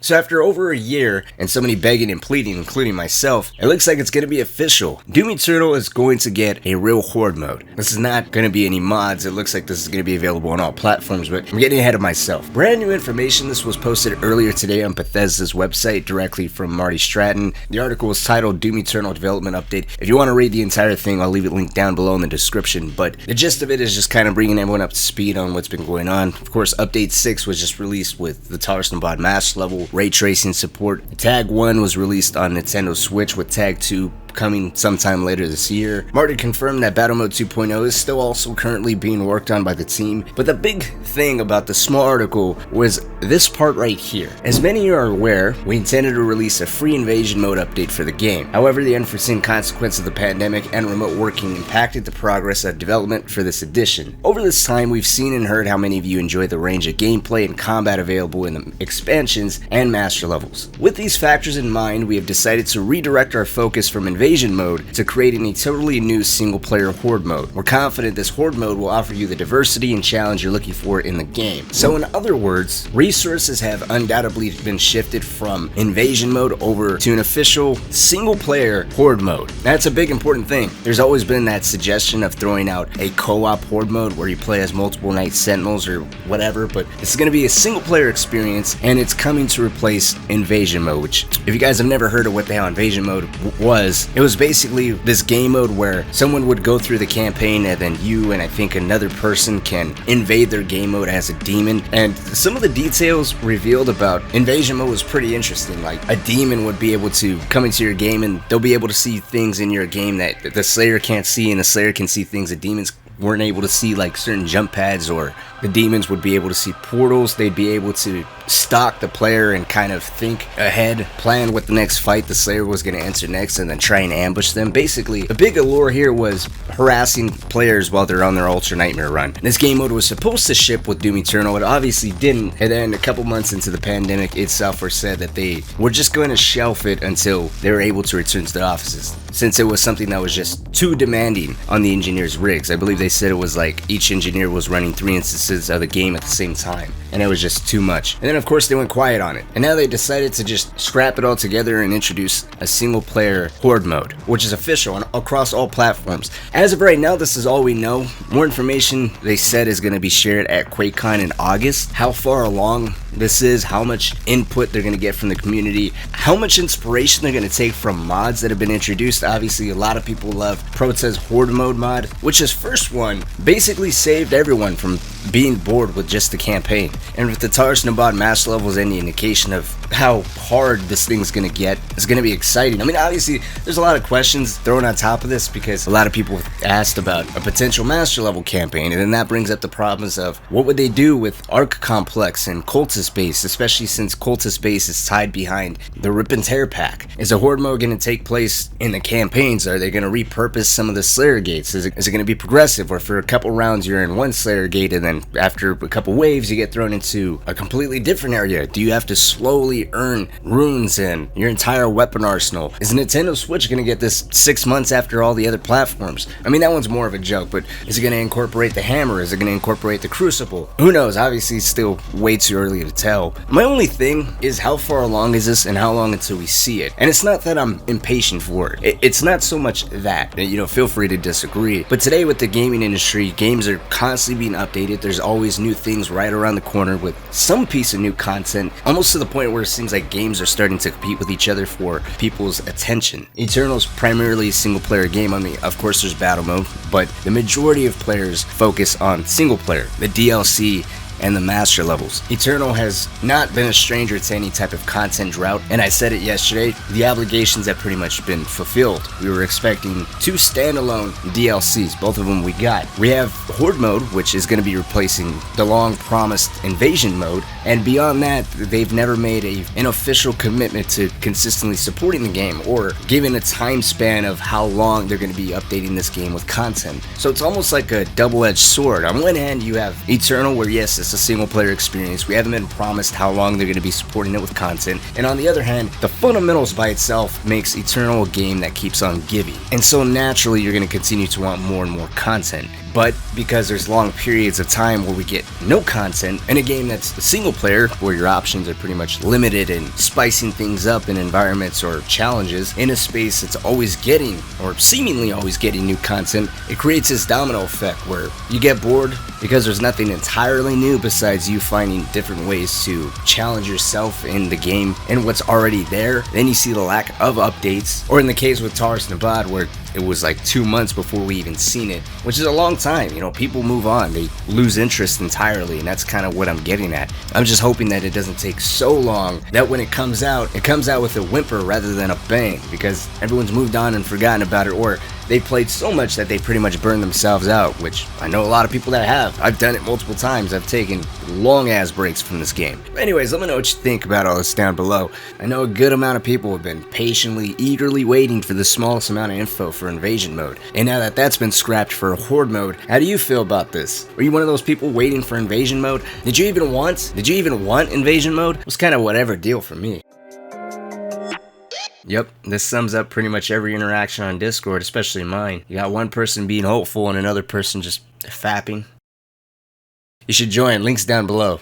So after over a year and so many begging and pleading, including myself, it looks like it's going to be official. Doom Eternal is going to get a real horde mode. This is not going to be any mods. It looks like this is going to be available on all platforms, but I'm getting ahead of myself. Brand new information. This was posted earlier today on Bethesda's website directly from Marty Stratton. The article was titled Doom Eternal Development Update. If you want to read the entire thing, I'll leave it linked down below in the description, but the gist of it is just kind of bringing everyone up to speed on what's been going on. Of course, Update 6 was just released with the Tarsnabod master level, ray tracing support. Tag 1 was released on Nintendo Switch, with Tag 2 coming sometime later this year. Marty confirmed that Battle Mode 2.0 is still also currently being worked on by the team, but the big thing about the small article was this part right here. As many are aware, we intended to release a free invasion mode update for the game. However, the unforeseen consequence of the pandemic and remote working impacted the progress of development for this edition. Over this time, we've seen and heard how many of you enjoy the range of gameplay and combat available in the expansions and master levels. With these factors in mind, we have decided to redirect our focus from invasion mode to creating a totally new single-player horde mode. We're confident this horde mode will offer you the diversity and challenge you're looking for in the game. So in other words, resources have undoubtedly been shifted from invasion mode over to an official single-player horde mode. That's a big important thing. There's always been that suggestion of throwing out a co-op horde mode where you play as multiple Night Sentinels or whatever, but it's going to be a single-player experience, and it's coming to replace invasion mode, which, if you guys have never heard of what the hell invasion mode was, it was basically this game mode where someone would go through the campaign and then you and I think another person can invade their game mode as a demon. And some of the details revealed about invasion mode was pretty interesting. Like, a demon would be able to come into your game and they'll be able to see things in your game that the Slayer can't see, and the Slayer can see things that demons weren't able to see, like certain jump pads, or the demons would be able to see portals. They'd be able to stalk the player and kind of think ahead, plan what the next fight the Slayer was going to enter next, and then try and ambush them. Basically, the big allure here was harassing players while they're on their Ultra Nightmare run. This game mode was supposed to ship with Doom Eternal. It obviously didn't, and then a couple months into the pandemic, id Software said that they were just going to shelf it until they were able to return to the offices, since it was something that was just too demanding on the engineers' rigs. I believe they said it was like each engineer was running 3 instances of the game at the same time, and it was just too much. And then of course they went quiet on it, and now they decided to just scrap it all together and introduce a single player horde mode, which is official across all platforms. As of right now, this is all we know. More information, they said, is going to be shared at Quakcon in August. How far along this is, how much input they're going to get from the community, how much inspiration they're going to take from mods that have been introduced. Obviously, a lot of people love Protez Horde Mode mod, which his first one basically saved everyone from being bored with just the campaign. And with the Tarsnabod master levels any indication of how hard this thing's going to get, it's going to be exciting. I mean, obviously, there's a lot of questions thrown on top of this because a lot of people asked about a potential master level campaign, and then that brings up the problems of what would they do with Arc Complex and Cultist Base, especially since Cultist Base is tied behind the Rip and Tear pack. Is the horde mode going to take place in the campaigns? Are they going to repurpose some of the Slayer gates? Is it going to be progressive, or for a couple rounds you're in one Slayer gate and then after a couple waves you get thrown into a completely different area? Do you have to slowly earn runes in your entire weapon arsenal? Is Nintendo Switch going to get this 6 months after all the other platforms? I mean, that one's more of a joke, but is it going to incorporate the hammer? Is it going to incorporate the crucible? Who knows? Obviously, it's still way too early to tell. My only thing is, how far along is this and how long until we see it? And it's not that I'm impatient for it. It's not so much that, you know, feel free to disagree. But today with the gaming industry, games are constantly being updated. There's always new things right around the corner with some piece of new content, almost to the point where it seems like games are starting to compete with each other for people's attention. Eternal's primarily a single player game. I mean, of course there's battle mode, but the majority of players focus on single player, the DLC, and the master levels. Eternal has not been a stranger to any type of content drought, and I said it yesterday, the obligations have pretty much been fulfilled. We were expecting 2 standalone DLCs, both of them we got. We have Horde Mode, which is going to be replacing the long promised Invasion Mode, and beyond that, they've never made an official commitment to consistently supporting the game or giving a time span of how long they're going to be updating this game with content. So it's almost like a double-edged sword. On one hand, you have Eternal, where yes, it's promised a single player experience, we haven't been promised how long they're going to be supporting it with content, and on the other hand, the fundamentals by itself makes Eternal a game that keeps on giving. And so naturally you're going to continue to want more and more content. But because there's long periods of time where we get no content in a game that's a single player, where your options are pretty much limited and spicing things up in environments or challenges, in a space that's always getting, or seemingly always getting, new content, it creates this domino effect where you get bored because there's nothing entirely new besides you finding different ways to challenge yourself in the game and what's already there. Then you see the lack of updates, or in the case with Taurus Nabad, where it was like 2 months before we even seen it, which is a long time. You know, people move on, they lose interest entirely, and that's kind of what I'm getting at. I'm just hoping that it doesn't take so long that when it comes out with a whimper rather than a bang, because everyone's moved on and forgotten about it, or they played so much that they pretty much burned themselves out, which I know a lot of people that have. I've done it multiple times. I've taken long ass breaks from this game. But anyways, let me know what you think about all this down below. I know a good amount of people have been patiently, eagerly waiting for the smallest amount of info for invasion mode, and now that that's been scrapped for horde mode, how do you feel about this? Are you one of those people waiting for invasion mode? Did you even want invasion mode? It was kind of whatever deal for me. Yep, this sums up pretty much every interaction on Discord, especially mine. You got one person being hopeful and another person just fapping. You should join, links down below.